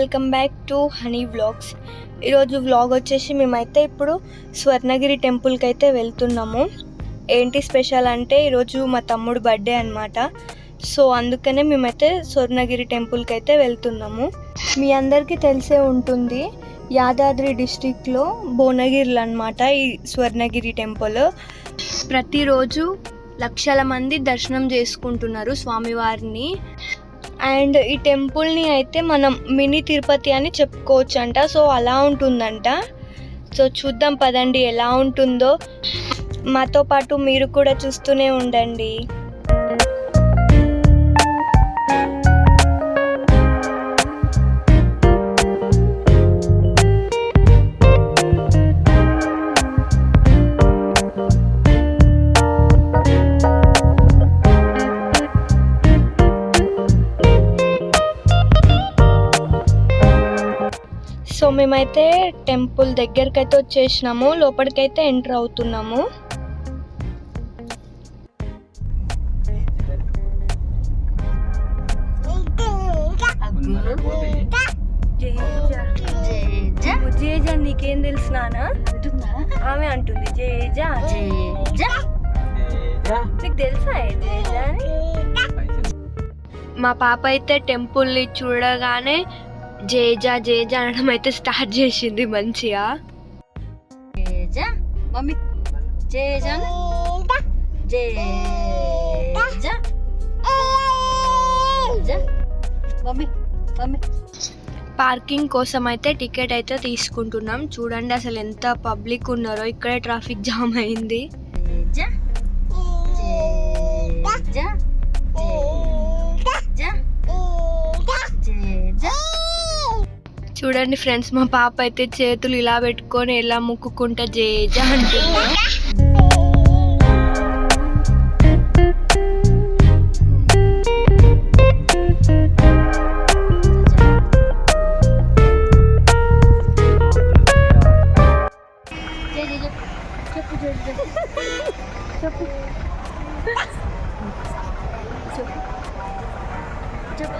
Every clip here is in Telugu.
Welcome back to honey vlogs. ఈరోజు వ్లాగ్ వచ్చేసి మేమైతే ఇప్పుడు స్వర్ణగిరి టెంపుల్కి అయితే వెళ్తున్నాము. ఏంటి స్పెషల్ అంటే ఈరోజు మా తమ్ముడు బర్త్డే అనమాట. సో అందుకనే మేమైతే స్వర్ణగిరి టెంపుల్కి అయితే వెళ్తున్నాము. మీ అందరికీ తెలిసే ఉంటుంది, యాదాద్రి డిస్ట్రిక్ట్లో భువనగిరిలో అనమాట ఈ స్వర్ణగిరి టెంపుల్. ప్రతిరోజు లక్షల మంది దర్శనం చేసుకుంటున్నారు స్వామివారిని. అండ్ ఈ టెంపుల్ని అయితే మనం మినీ తిరుపతి అని చెప్పుకోవచ్చు అంట. సో అలా ఉంటుందంట. సో చూద్దాం పదండి ఎలా ఉంటుందో. మాతో పాటు మీరు కూడా చూస్తూనే ఉండండి. సో మేమైతే టెంపుల్ దగ్గరికి అయితే వచ్చేసినాము, లోపలికైతే ఎంటర్ అవుతున్నాము. జేజా నీకేం తెలుసు నానా? ఆమె అంటుంది జేజా నీకు తెలుసా జేజా అని. మా పాప అయితే టెంపుల్ని చూడగానే జేజా జేజా అనడం అయితే స్టార్ట్ చేసింది మంచిగా. Jeja mummy Jeja Jeja mummy mummy. Parking కోసం అయితే టికెట్ అయితే తీసుకుంటున్నాం. చూడండి అసలు ఎంత పబ్లిక్ ఉన్నారో. ఇక్కడే ట్రాఫిక్ జామ్ అయింది. Jeja Jeja Jeja. చూడండి ఫ్రెండ్స్, మా పాప అయితే చేతులు ఇలా పెట్టుకొని ఎలా ముక్కుకుంటా జేజా అంటున్నా.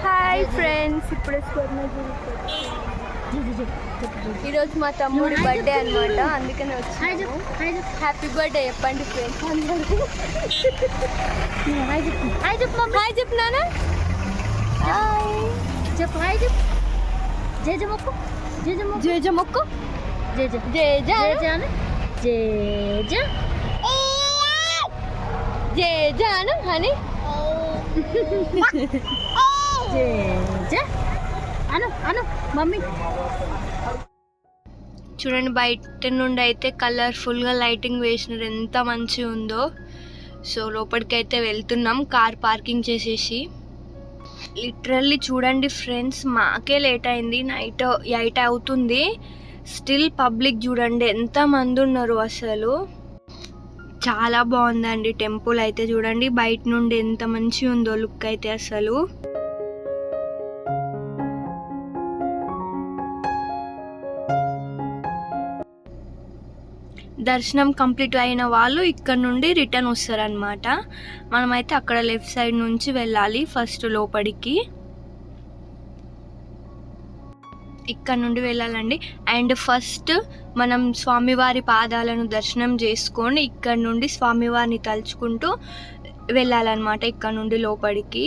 హాయ్ ఫ్రెండ్స్, ఇప్పుడే ఈరోజు మా తమ్ముడి బర్త్డే అనమాట, అందుకని వచ్చాము. హ్యాపీ బర్త్డే చెప్పండి ఫ్రెండ్స్ అందరూ. హాయ్ చెప్తున్నానా? చెప్పు హాయ్ చెప్పు. జేజ మొక్కు జేజ మొక్కు జేజ జేజా జేజా జేజా జేజాను అని జేజా అను అను మమ్మీ. చూడండి బయట నుండి అయితే కలర్ఫుల్గా లైటింగ్ వేసినారు, ఎంత మంచిగా ఉందో. సో లోపలికి అయితే వెళ్తున్నాం కార్ పార్కింగ్ చేసేసి. లిటరల్లీ చూడండి ఫ్రెండ్స్, మాకే లేట్ అయింది, నైట్ 8 అవుతుంది. స్టిల్ పబ్లిక్ చూడండి ఎంత మంది ఉన్నారు. అసలు చాలా బాగుందండి టెంపుల్ అయితే. చూడండి బయట నుండి ఎంత మంచిగా ఉందో లుక్ అయితే. అసలు దర్శనం కంప్లీట్ అయిన వాళ్ళు ఇక్కడ నుండి రిటర్న్ వస్తారనమాట. మనమైతే అక్కడ లెఫ్ట్ సైడ్ నుంచి వెళ్ళాలి ఫస్ట్ లోపలికి. ఇక్కడ నుండి వెళ్ళాలండి. అండ్ ఫస్ట్ మనం స్వామివారి పాదాలను దర్శనం చేసుకొని ఇక్కడ నుండి స్వామివారిని తలుచుకుంటూ వెళ్ళాలన్నమాట ఇక్కడ నుండి లోపలికి.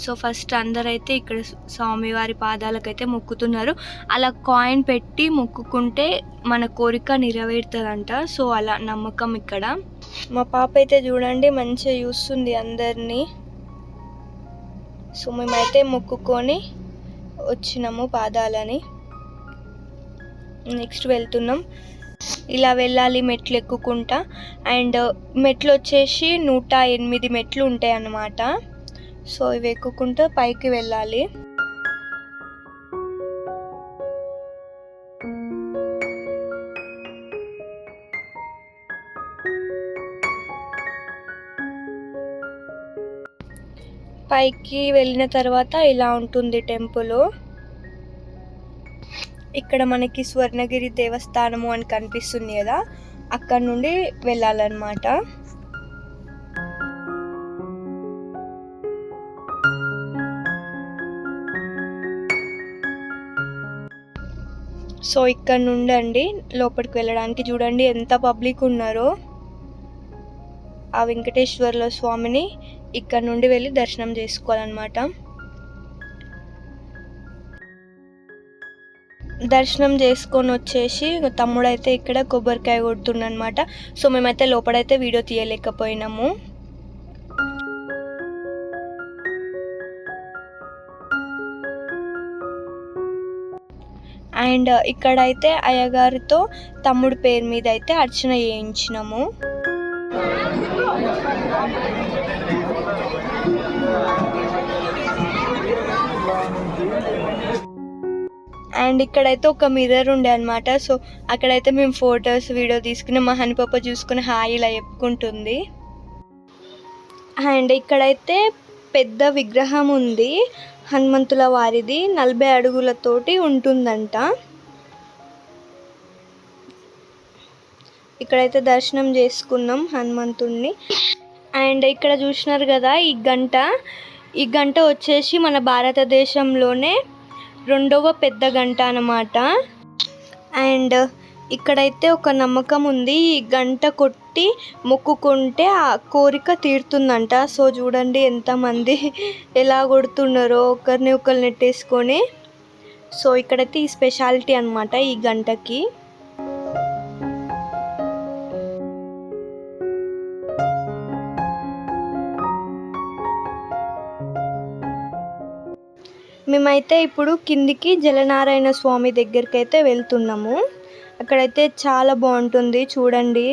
సో ఫస్ట్ అందరైతే ఇక్కడ స్వామివారి పాదాలకైతే మొక్కుతున్నారు. అలా కాయిన్ పెట్టి మొక్కుకుంటే మన కోరిక నెరవేరుతుందంట. సో అలా నమ్మకం ఇక్కడ. మా పాప అయితే చూడండి మంచిగా చూస్తుంది అందరినీ. సో మేమైతే మొక్కుకొని వచ్చినాము పాదాలని. నెక్స్ట్ వెళ్తున్నాం. ఇలా వెళ్ళాలి మెట్లు ఎక్కుకుంటా. అండ్ మెట్లు వచ్చేసి 108 మెట్లు ఉంటాయి అన్నమాట. సో ఇవి ఎక్కుకుంటూ పైకి వెళ్ళాలి. పైకి వెళ్ళిన తర్వాత ఇలా ఉంటుంది టెంపుల్. ఇక్కడ మనకి స్వర్ణగిరి దేవస్థానము అని కనిపిస్తుంది కదా, అక్కడ నుండి వెళ్ళాలన్నమాట. సో ఇక్కడ నుండి అండి లోపలికి వెళ్ళడానికి చూడండి ఎంత పబ్లిక్ ఉన్నారో. ఆ వెంకటేశ్వర్ల స్వామిని ఇక్కడ నుండి వెళ్ళి దర్శనం చేసుకోవాలన్నమాట. దర్శనం చేసుకొని వచ్చేసి తమ్ముడు అయితే ఇక్కడ కొబ్బరికాయ కొడుతుండనమాట. సో మేమైతే లోపలైతే వీడియో తీయలేకపోయినాము. అండ్ ఇక్కడైతే అయ్యగారితో తమ్ముడు పేరు మీద అయితే అర్చన చేయించినాము. అండ్ ఇక్కడైతే ఒక మిర్రర్ ఉండే అనమాట. సో అక్కడైతే మేము ఫొటోస్ వీడియో తీసుకుని మా హనీ పాప చూసుకుని హాయ్ ఇలా చెప్పుకుంటుంది. అండ్ ఇక్కడైతే పెద్ద విగ్రహం ఉంది హనుమంతుల వారిది, 40 అడుగులతోటి ఉంటుందంట. ఇక్కడైతే దర్శనం చేసుకున్నాం హనుమంతుడిని. అండ్ ఇక్కడ చూసినారు కదా ఈ గంట వచ్చేసి మన భారతదేశంలోనే 2వ పెద్ద గంట అన్నమాట. అండ్ ఇక్కడైతే ఒక నమ్మకం ఉంది, ఈ గంట కొట్టి మొక్కుకుంటే ఆ కోరిక తీరుతుందంట. సో చూడండి ఎంతమంది ఎలా కొడుతున్నారో ఒకరిని ఒకరు నెట్టేసుకొని. సో ఇక్కడైతే ఈ స్పెషాలిటీ అన్నమాట ఈ గంటకి. మేమైతే ఇప్పుడు కిందికి జలనారాయణ స్వామి దగ్గరికి అయితే వెళ్తున్నాము. అక్కడైతే చాలా బాగుంటుంది చూడండి.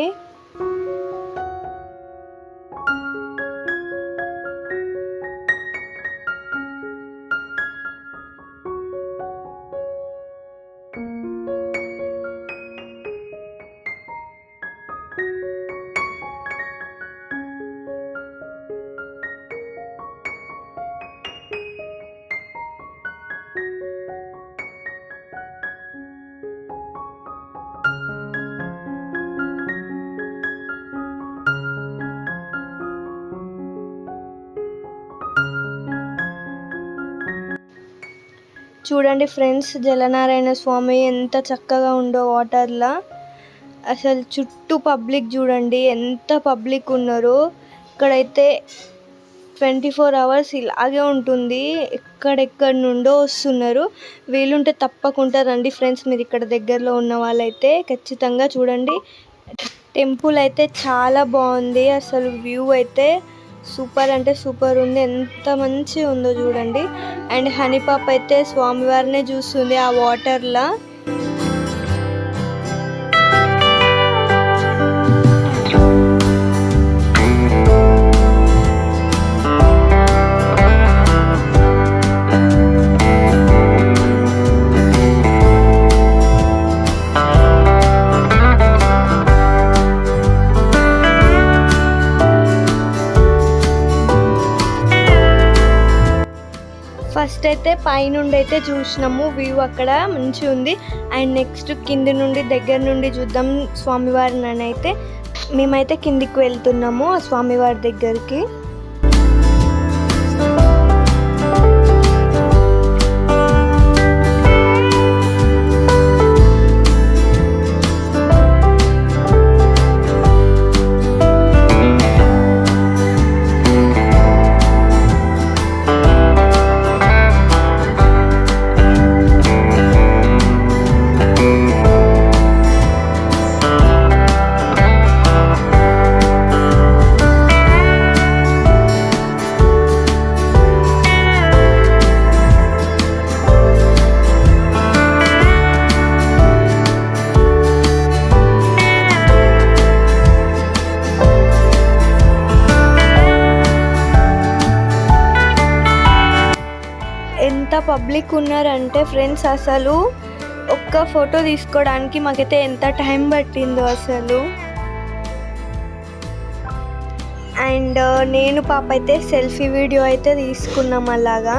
చూడండి ఫ్రెండ్స్, జలనారాయణ స్వామి ఎంత చక్కగా ఉందో వాటర్లా. అసలు చుట్టూ పబ్లిక్ చూడండి ఎంత పబ్లిక్ ఉన్నారో. ఇక్కడైతే 24 అవర్స్ ఇలాగే ఉంటుంది, ఎక్కడెక్కడి నుండో వస్తున్నారు. వీలుంటే తప్పకుండా రండి ఫ్రెండ్స్, మీరు ఇక్కడ దగ్గరలో ఉన్న వాళ్ళైతే ఖచ్చితంగా చూడండి. టెంపుల్ అయితే చాలా బాగుంది, అసలు వ్యూ అయితే సూపర్ అంటే సూపర్ ఉంది, ఎంత మంచిగా ఉందో చూడండి. అండ్ హనీ పాప అయితే స్వామివారినే చూస్తుంది ఆ వాటర్లా. ఫస్ట్ అయితే పైనుండి అయితే చూసినాము, వ్యూ అక్కడ మంచిగా ఉంది. అండ్ నెక్స్ట్ కింది నుండి దగ్గర నుండి చూద్దాం స్వామివారిని అని అయితే మేమైతే కిందికి వెళ్తున్నాము ఆ స్వామివారి దగ్గరికి. ఎంత పబ్లిక్ ఉన్నారంటే ఫ్రెండ్స్, అసలు ఒక్క ఫోటో తీసుకోవడానికి మాకైతే ఎంత టైం పట్టిందో అసలు. అండ్ నేను పాప అయితే సెల్ఫీ వీడియో అయితే తీసుకున్నాం అలాగా.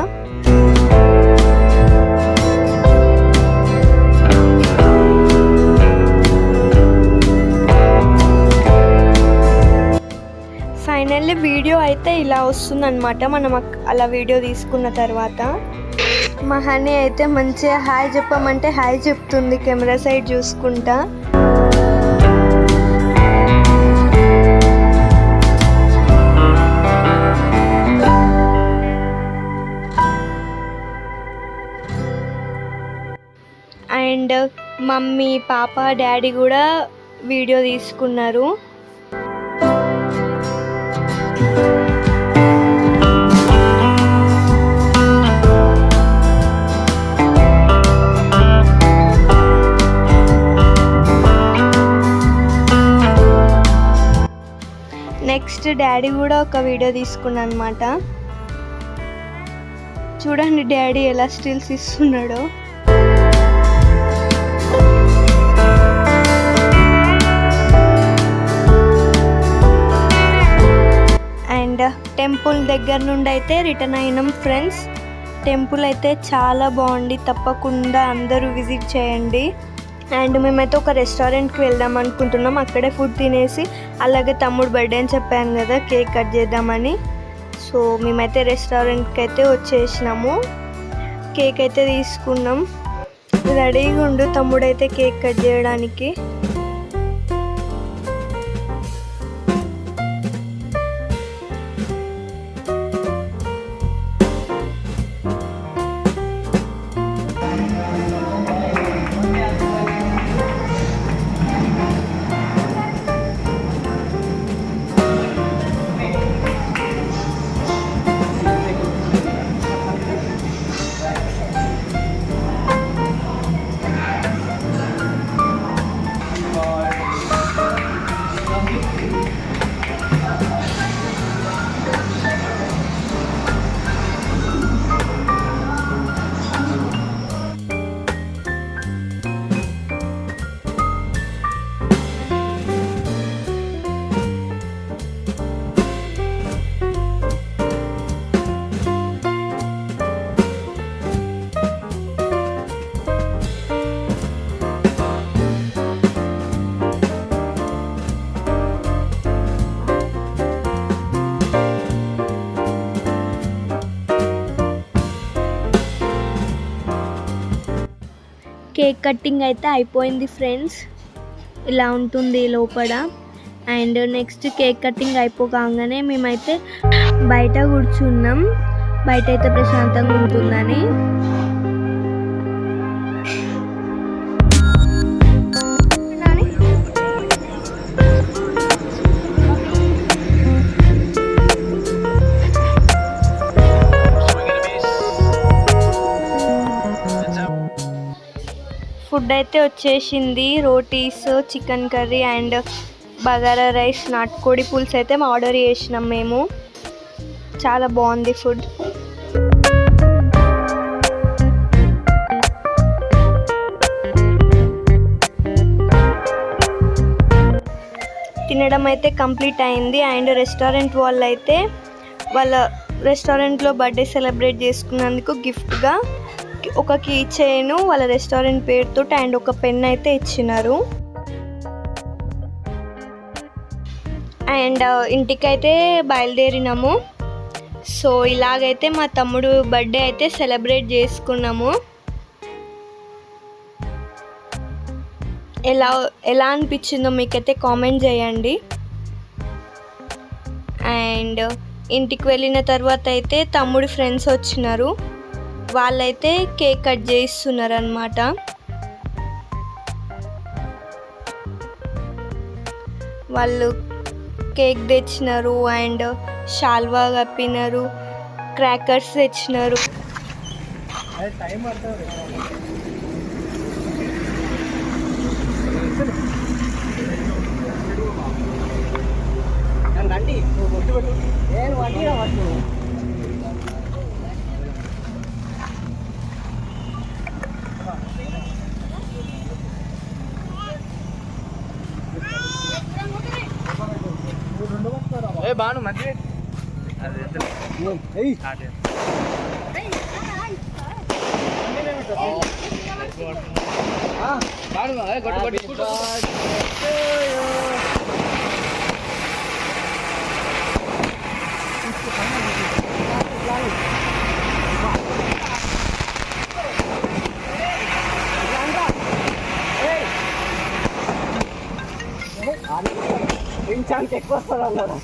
ఫైనల్లీ వీడియో అయితే ఇలా వస్తుందన్నమాట మనం అలా వీడియో తీసుకున్న తర్వాత. మా హనీ అయితే మంచిగా హాయ్ చెప్పమంటే హాయ్ చెప్తుంది కెమెరా సైడ్ చూసుకుంటా. అండ్ మమ్మీ పాప డాడీ కూడా వీడియో తీసుకున్నారు. నెక్స్ట్ డాడీ కూడా ఒక వీడియో తీసుకున్నా అనమాట. చూడండి డాడీ ఎలా స్టిల్స్ ఇస్తున్నాడో. అండ్ టెంపుల్ దగ్గర నుండి అయితే రిటర్న్ అయినాం ఫ్రెండ్స్. టెంపుల్ అయితే చాలా బాగుంది, తప్పకుండా అందరూ విజిట్ చేయండి. అండ్ మేమైతే ఒక రెస్టారెంట్కి వెళ్దాం అనుకుంటున్నాం. అక్కడే ఫుడ్ తినేసి అలాగే తమ్ముడు బర్త్డే అని చెప్పాను కదా, కేక్ కట్ చేద్దామని. సో మేమైతే రెస్టారెంట్కి అయితే వచ్చేసినాము. కేక్ అయితే తీసుకున్నాం. రెడీగా ఉండు తమ్ముడు అయితే కేక్ కట్ చేయడానికి. కేక్ కటింగ్ అయితే అయిపోయింది ఫ్రెండ్స్. ఇలా ఉంటుంది లోపల. అండ్ నెక్స్ట్ కేక్ కటింగ్ అయిపోగానే మేమైతే బయట కూర్చున్నాం. బయట అయితే ప్రశాంతంగా ఉంటుందని. ఫుడ్ అయితే వచ్చేసింది. Rotis, chicken curry and bagara rice, నాటుకోడి పులుసు అయితే ఆర్డర్ చేసినాం మేము. చాలా బాగుంది ఫుడ్. తినడం అయితే కంప్లీట్ అయింది. అండ్ రెస్టారెంట్ వాళ్ళు అయితే వాళ్ళ రెస్టారెంట్లో బర్త్డే సెలబ్రేట్ చేసుకున్నందుకు గిఫ్ట్గా ఒక కీ చైన్ వాళ్ళ రెస్టారెంట్ పేరుతో అండ్ ఒక పెన్ అయితే ఇచ్చినారు. అండ్ ఇంటికైతే బయలుదేరినాము. సో ఇలాగైతే మా తమ్ముడు బర్త్డే అయితే సెలబ్రేట్ చేసుకున్నాము. ఎలా అనిపించిందో మీకైతే కామెంట్ చేయండి. అండ్ ఇంటికి వెళ్ళిన తర్వాత అయితే తమ్ముడి ఫ్రెండ్స్ వచ్చినారు. వాళ్ళైతే కేక్ కట్ చేయిస్తున్నారు అన్నమాట. వాళ్ళు కేక్ తెచ్చినారు అండ్ షాల్వా కప్పినారు, క్రాకర్స్ తెచ్చినారు. బాను మంచి ఇంచానికి ఎక్కువ వస్తారు అన్నారు.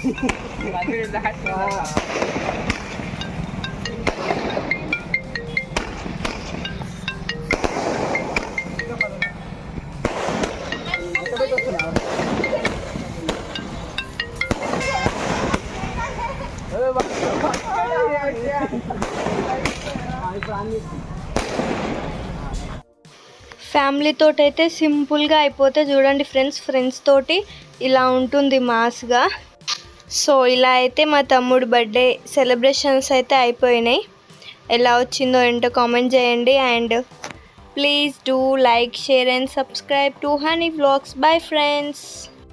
ఫ్యామిలీ తోటి అయితే సింపుల్గా అయిపోతే చూడండి ఫ్రెండ్స్ తోటి ఇలా ఉంటుంది మాస్గా. సో ఇలా అయితే మా తమ్ముడు బర్త్డే సెలబ్రేషన్స్ అయితే అయిపోయినాయి. ఎలా వచ్చిందో ఏంటో కామెంట్ చేయండి. And please do like, share and subscribe to honey vlogs. Bye friends.